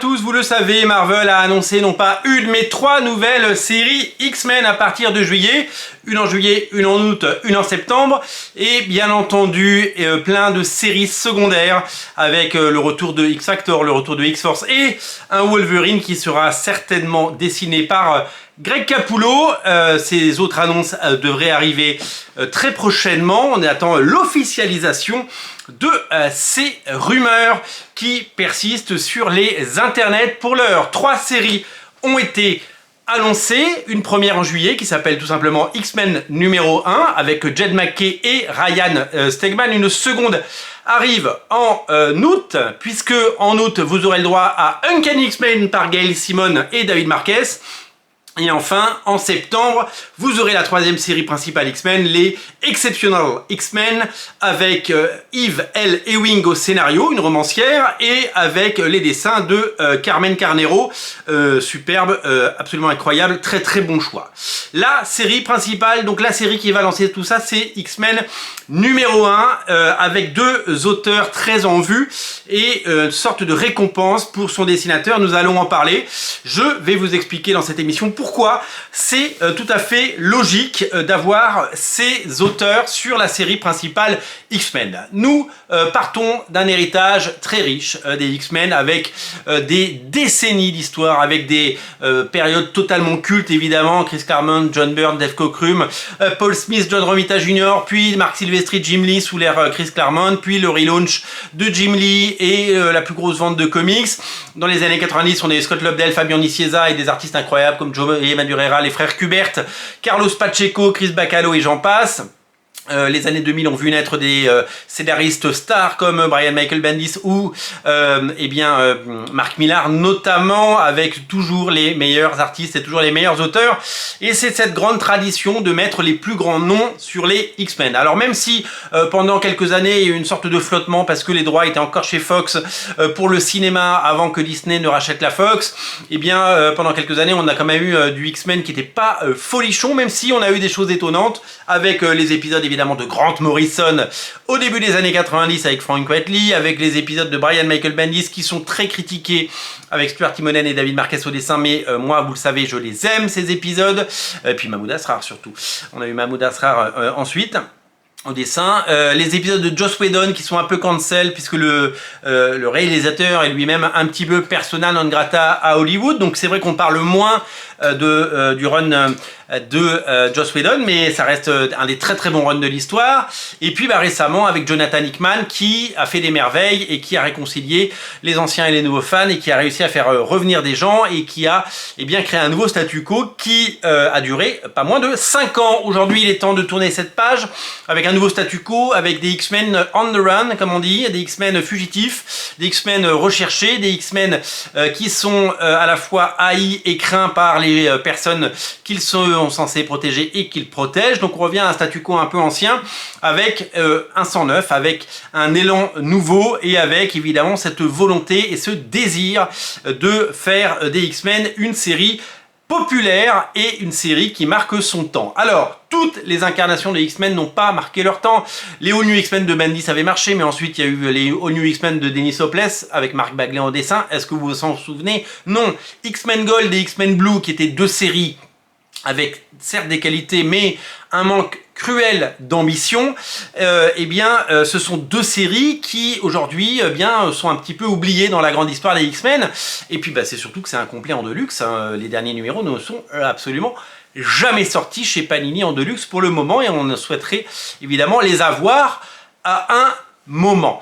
tous, vous le savez, Marvel a annoncé non pas une mais 3 nouvelles séries X-Men à partir de juillet. Une en juillet, une en août, une en septembre. Et bien entendu, plein de séries secondaires avec le retour de X-Factor, le retour de X-Force et un Wolverine qui sera certainement dessiné par Greg Capullo. Ces autres annonces devraient arriver très prochainement. On attend l'officialisation de ces rumeurs qui persistent sur les internets. Pour l'heure, 3 séries ont été annoncées. Une première en juillet qui s'appelle tout simplement X-Men numéro 1 avec Jed McKay et Ryan Stegman. Une seconde arrive en août, puisque en août vous aurez le droit à Uncanny X-Men par Gail Simone et David Marquez. Et enfin, en septembre, vous aurez la 3e série principale X-Men, les Exceptional X-Men, avec Eve L. Ewing au scénario, une romancière, et avec les dessins de Carmen Carnero, superbe, absolument incroyable, très très bon choix. La série principale, donc la série qui va lancer tout ça, c'est X-Men numéro 1, avec 2 auteurs très en vue, et une sorte de récompense pour son dessinateur. Nous allons en parler. Je vais vous expliquer dans cette émission pourquoi c'est tout à fait logique d'avoir ces auteurs sur la série principale X-Men. Nous partons d'un héritage très riche des X-Men avec des décennies d'histoire, avec des périodes totalement cultes évidemment, Chris Claremont, John Byrne, Dave Cockrum, Paul Smith, John Romita Jr., puis Mark Silvestri, Jim Lee sous l'ère Chris Claremont, puis le relaunch de Jim Lee et la plus grosse vente de comics. Dans les années 90, on a eu Scott Lobdell, Fabian Nicieza et des artistes incroyables comme Joe et Madureira, les frères Kubert, Carlos Pacheco, Chris Bacalo et j'en passe. Les années 2000 ont vu naître des scénaristes stars comme Brian Michael Bendis ou Mark Millar, notamment, avec toujours les meilleurs artistes et toujours les meilleurs auteurs. Et c'est cette grande tradition de mettre les plus grands noms sur les X-Men. Alors même si pendant quelques années il y a eu une sorte de flottement parce que les droits étaient encore chez Fox pour le cinéma avant que Disney ne rachète la Fox, et bien pendant quelques années on a quand même eu du X-Men qui n'était pas folichon, même si on a eu des choses étonnantes avec les épisodes évidemment de Grant Morrison au début des années 90 avec Frank Whiteley, avec les épisodes de Brian Michael Bendis qui sont très critiqués avec Stuart Timonen et David Marquez au dessin, mais moi vous le savez je les aime ces épisodes, et puis Mahmoud Asrar surtout, on a eu Mahmoud Asrar ensuite au dessin, les épisodes de Joss Whedon qui sont un peu cancel puisque le réalisateur est lui-même un petit peu persona non grata à Hollywood, donc c'est vrai qu'on parle moins du run de Joss Whedon, mais ça reste un des très très bons runs de l'histoire. Et puis récemment avec Jonathan Hickman qui a fait des merveilles et qui a réconcilié les anciens et les nouveaux fans et qui a réussi à faire revenir des gens et qui a créé un nouveau statu quo qui a duré pas moins de 5 ans. Aujourd'hui il est temps de tourner cette page avec un nouveau statu quo, avec des X-Men on the run comme on dit, des X-Men fugitifs, des X-Men recherchés, des X-Men qui sont à la fois haïs et craints par les personnes qu'ils sont censés protéger et qu'ils protègent. Donc on revient à un statu quo un peu ancien avec un sang neuf, avec un élan nouveau et avec évidemment cette volonté et ce désir de faire des X-Men une série populaire et une série qui marque son temps. Alors, toutes les incarnations des X-Men n'ont pas marqué leur temps. Les All New X-Men de Bendis avaient marché, mais ensuite il y a eu les All New X-Men de Dennis Hopeless avec Mark Bagley en dessin. Est-ce que vous vous en souvenez? Non. X-Men Gold et X-Men Blue, qui étaient 2 séries avec certes des qualités, mais un manque cruel d'ambition, ce sont 2 séries qui aujourd'hui sont un petit peu oubliées dans la grande histoire des X-Men. Et puis c'est surtout que c'est un complet en deluxe, hein. Les derniers numéros ne sont absolument jamais sortis chez Panini en deluxe pour le moment, et on souhaiterait évidemment les avoir à un moment.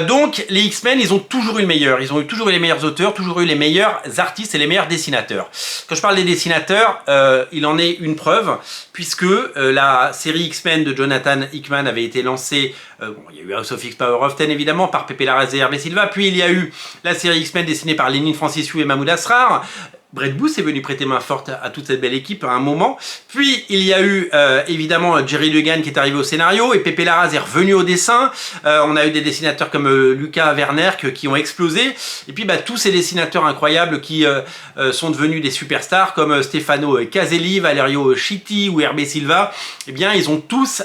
Donc les X-Men, ils ont toujours eu le meilleur, ils ont eu toujours eu les meilleurs auteurs, toujours eu les meilleurs artistes et les meilleurs dessinateurs. Quand je parle des dessinateurs, il en est une preuve, puisque la série X-Men de Jonathan Hickman avait été lancée, il y a eu House of X Power of Ten évidemment, par Pepe Larraz et Hervé Silva, puis il y a eu la série X-Men dessinée par Lénine Francissiou et Mahmoud Asrar. Brett Booth est venu prêter main forte à toute cette belle équipe à un moment. Puis il y a eu évidemment Jerry Dugan qui est arrivé au scénario et Pepe Larraz est revenu au dessin. On a eu des dessinateurs comme Lucas Werner qui ont explosé. Et puis tous ces dessinateurs incroyables qui sont devenus des superstars comme Stefano Caselli, Valerio Chitti ou Hervé Silva, eh bien ils ont tous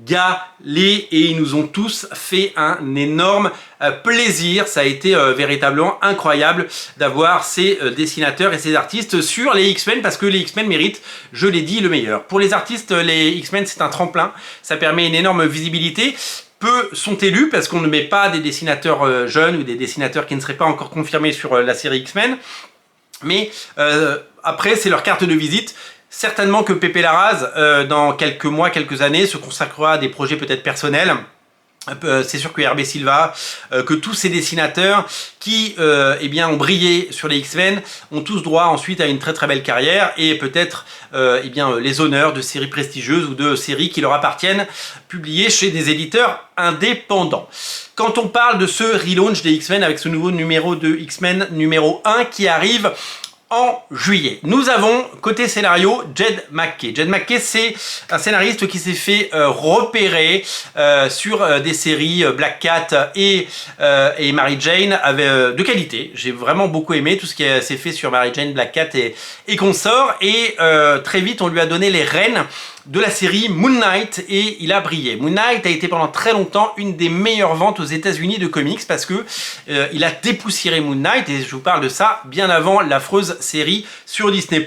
régalé et ils nous ont tous fait un énorme plaisir. Ça a été véritablement incroyable d'avoir ces dessinateurs et ces artistes sur les X-Men parce que les X-Men méritent, je l'ai dit, le meilleur. Pour les artistes, les X-Men c'est un tremplin, ça permet une énorme visibilité. Peu sont élus parce qu'on ne met pas des dessinateurs jeunes ou des dessinateurs qui ne seraient pas encore confirmés sur la série X-Men. Mais après, c'est leur carte de visite. Certainement que Pepe Larraz, dans quelques mois, quelques années, se consacrera à des projets peut-être personnels. C'est sûr que Hervé Silva, que tous ces dessinateurs qui eh bien, ont brillé sur les X-Men ont tous droit ensuite à une très très belle carrière et peut-être eh bien, les honneurs de séries prestigieuses ou de séries qui leur appartiennent, publiées chez des éditeurs indépendants. Quand on parle de ce relaunch des X-Men avec ce nouveau numéro de X-Men numéro 1 qui arrive en juillet, nous avons côté scénario Jed MacKay. Jed MacKay, c'est un scénariste qui s'est fait repérer sur des séries Black Cat et Mary Jane de qualité. J'ai vraiment beaucoup aimé tout ce qui s'est fait sur Mary Jane, Black Cat et consorts. Et très vite, on lui a donné les rênes de la série Moon Knight et il a brillé. Moon Knight a été pendant très longtemps une des meilleures ventes aux États-Unis de comics parce que il a dépoussiéré Moon Knight et je vous parle de ça bien avant l'affreuse série sur Disney+,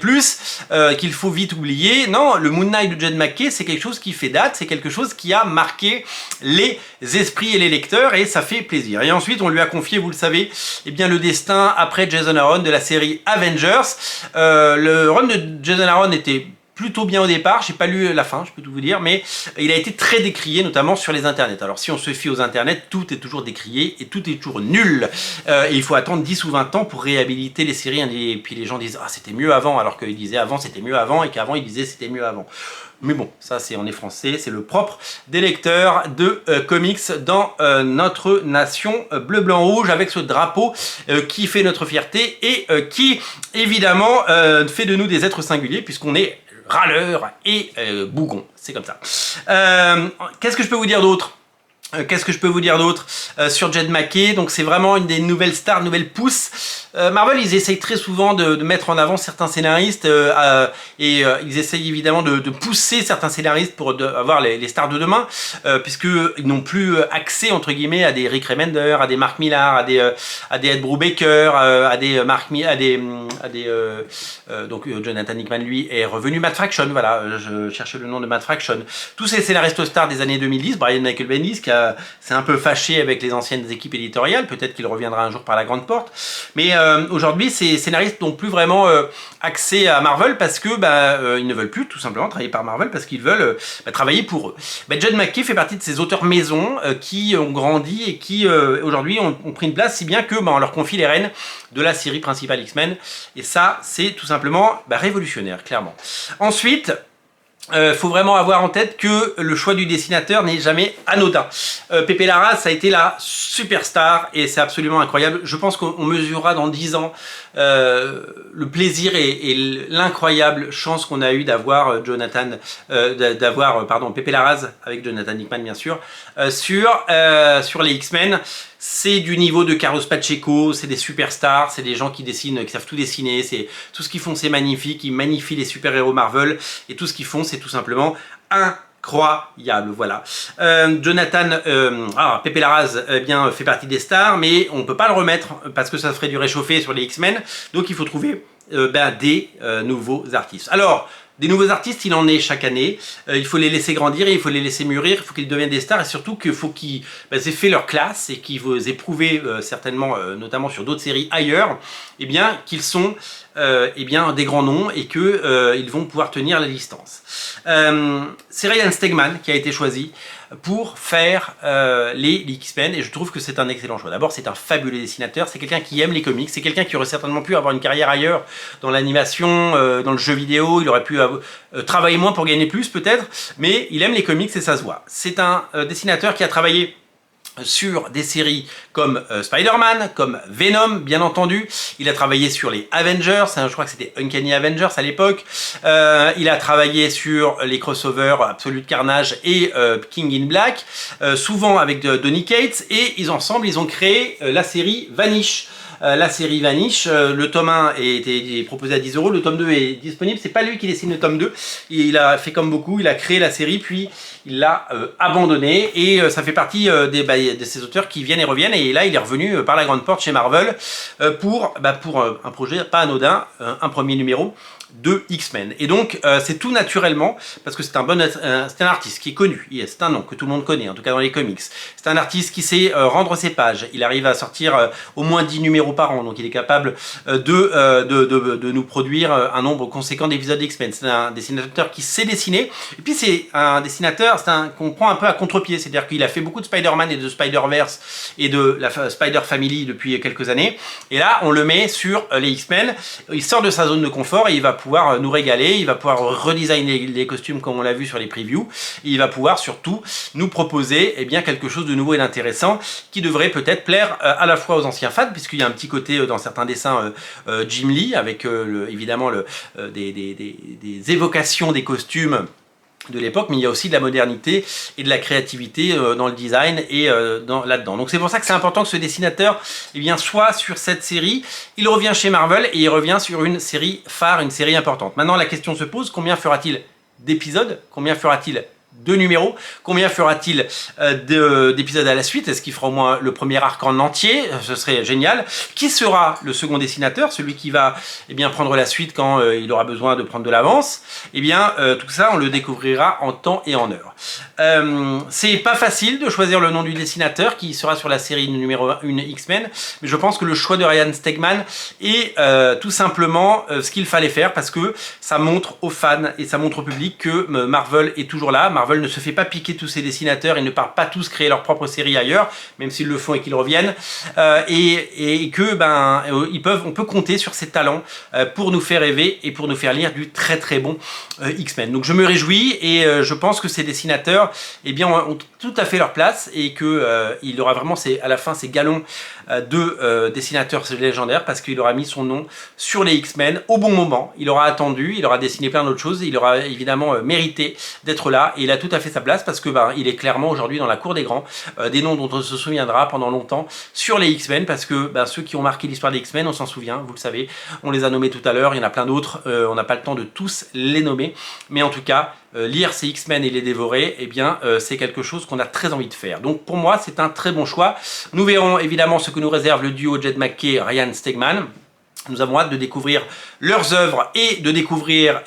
qu'il faut vite oublier. Non, le Moon Knight de Jed MacKay, c'est quelque chose qui fait date, c'est quelque chose qui a marqué les esprits et les lecteurs et ça fait plaisir. Et ensuite, on lui a confié, vous le savez, eh bien, le destin après Jason Aaron de la série Avengers. Le run de Jason Aaron était plutôt bien au départ, j'ai pas lu la fin, je peux tout vous dire, mais il a été très décrié, notamment sur les internets. Alors si on se fie aux internets, tout est toujours décrié et tout est toujours nul. Et il faut attendre 10 ou 20 ans pour réhabiliter les séries, et puis les gens disent « Ah, c'était mieux avant », alors qu'ils disaient avant c'était mieux avant, et qu'avant ils disaient c'était mieux avant. Mais bon, ça c'est, on est français, c'est le propre des lecteurs de comics dans notre nation bleu, blanc, rouge, avec ce drapeau qui fait notre fierté et qui évidemment fait de nous des êtres singuliers, puisqu'on est râleur et bougon, c'est comme ça. Qu'est-ce que je peux vous dire d'autre ? Sur Jed MacKay? Donc c'est vraiment une des nouvelles stars, nouvelles pousses. Marvel, ils essayent très souvent de mettre en avant certains scénaristes et ils essayent évidemment de pousser certains scénaristes pour avoir les stars de demain, puisqu'ils n'ont plus accès entre guillemets à des Rick Remender, à des Mark Millar, à des Ed Brubaker, donc Jonathan Hickman lui est revenu. Matt Fraction, voilà, je cherchais le nom de Matt Fraction. Tous ces scénaristes stars des années 2010, Brian Michael Bendis qui s'est un peu fâché avec les anciennes équipes éditoriales, peut-être qu'il reviendra un jour par la grande porte, mais aujourd'hui ces scénaristes n'ont plus vraiment accès à Marvel parce que ils ne veulent plus tout simplement travailler par Marvel parce qu'ils veulent travailler pour eux. Jed MacKay fait partie de ces auteurs maison qui ont grandi et qui aujourd'hui ont pris une place si bien que on leur confie les rênes de la série principale X-Men et ça c'est tout simplement révolutionnaire clairement. Ensuite, faut vraiment avoir en tête que le choix du dessinateur n'est jamais anodin. Pepe Larraz, ça a été la superstar et c'est absolument incroyable. Je pense qu'on mesurera dans 10 ans le plaisir et l'incroyable chance qu'on a eu d'avoir Pepe Larraz avec Jonathan Hickman bien sûr sur les X-Men. C'est du niveau de Carlos Pacheco, c'est des superstars, c'est des gens qui dessinent, qui savent tout dessiner, c'est tout ce qu'ils font c'est magnifique, ils magnifient les super-héros Marvel et tout ce qu'ils font c'est tout simplement incroyable, voilà. Pepe Larraz fait partie des stars, mais on ne peut pas le remettre parce que ça ferait du réchauffé sur les X-Men, donc il faut trouver des nouveaux artistes. Alors, des nouveaux artistes, il en est chaque année. Il faut les laisser grandir et il faut les laisser mûrir. Il faut qu'ils deviennent des stars et surtout qu'il faut qu'ils aient fait leur classe et qu'ils aient prouvé certainement, notamment sur d'autres séries ailleurs, qu'ils sont des grands noms et qu'ils vont pouvoir tenir la distance. C'est Ryan Stegman qui a été choisi pour faire les X-Men et je trouve que c'est un excellent choix. D'abord, c'est un fabuleux dessinateur, c'est quelqu'un qui aime les comics, c'est quelqu'un qui aurait certainement pu avoir une carrière ailleurs, dans l'animation, dans le jeu vidéo, il aurait pu travailler moins pour gagner plus peut-être, mais il aime les comics et ça se voit. C'est un dessinateur qui a travaillé sur des séries comme Spider-Man, comme Venom, bien entendu. Il a travaillé sur les Avengers, je crois que c'était Uncanny Avengers à l'époque. Il a travaillé sur les crossovers Absolute Carnage et King in Black, souvent avec Donny Cates, et ensemble, ils ont créé la série Vanish. la série Vanish. Le tome 1 est proposé à 10 €, le tome 2 est disponible. C'est pas lui qui dessine le tome 2. Il a fait comme beaucoup, il a créé la série, puis il l'a abandonné. Et ça fait partie de ces auteurs qui viennent et reviennent. Et là, il est revenu par la grande porte chez Marvel pour un projet pas anodin, un premier numéro de X-Men. Et donc c'est tout naturellement, parce que c'est un artiste qui est connu, c'est un nom que tout le monde connaît, en tout cas dans les comics. C'est un artiste qui sait rendre ses pages, il arrive à sortir au moins 10 numéros par an, donc il est capable de nous produire un nombre conséquent d'épisodes d'X-Men. C'est un dessinateur qui sait dessiner, et puis c'est un dessinateur qu'on prend un peu à contre-pied, c'est-à-dire qu'il a fait beaucoup de Spider-Man et de Spider-Verse et de la Spider-Family depuis quelques années, et là on le met sur les X-Men, il sort de sa zone de confort et il va pouvoir nous régaler, il va pouvoir redesigner les costumes comme on l'a vu sur les previews, et il va pouvoir surtout nous proposer quelque chose de nouveau et d'intéressant qui devrait peut-être plaire à la fois aux anciens fans, puisqu'il y a un petit côté dans certains dessins Jim Lee, avec évidemment des évocations des costumes de l'époque, mais il y a aussi de la modernité et de la créativité dans le design et là-dedans. Donc c'est pour ça que c'est important que ce dessinateur soit sur cette série. Il revient chez Marvel et il revient sur une série phare, une série importante. Maintenant la question se pose, combien fera-t-il d'épisodes? Combien fera-t-il de numéros? Combien fera-t-il d'épisodes à la suite? Est-ce qu'il fera au moins le premier arc en entier? Ce serait génial. Qui sera le second dessinateur? Celui qui va prendre la suite quand il aura besoin de prendre de l'avance? Tout ça, on le découvrira en temps et en heure. C'est pas facile de choisir le nom du dessinateur qui sera sur la série numéro 1 X-Men, mais je pense que le choix de Ryan Stegman est tout simplement ce qu'il fallait faire, parce que ça montre aux fans et ça montre au public que Marvel est toujours là. Marvel ne se fait pas piquer tous ses dessinateurs, ils ne partent pas tous créer leur propre série ailleurs, même s'ils le font et qu'ils reviennent, et que on peut compter sur ces talents pour nous faire rêver et pour nous faire lire du très très bon X-Men. Donc je me réjouis et je pense que ces dessinateurs ont tout à fait leur place, et que il aura vraiment à la fin ces galons de dessinateur légendaire, parce qu'il aura mis son nom sur les X-Men au bon moment. Il aura attendu, il aura dessiné plein d'autres choses, il aura évidemment mérité d'être là, et il a tout à fait sa place, parce que il est clairement aujourd'hui dans la cour des grands, des noms dont on se souviendra pendant longtemps sur les X-Men, parce que ceux qui ont marqué l'histoire des X-Men, on s'en souvient, vous le savez, on les a nommés tout à l'heure, il y en a plein d'autres, on n'a pas le temps de tous les nommer, mais en tout cas, lire ces X-Men et les dévorer, c'est quelque chose qu'on a très envie de faire. Donc pour moi, c'est un très bon choix. Nous verrons évidemment ce que nous réserve le duo Jed MacKay-Ryan Stegman. Nous avons hâte de découvrir leurs œuvres et de découvrir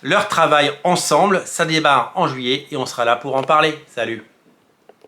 leur travail ensemble. Ça démarre en juillet et on sera là pour en parler. Salut!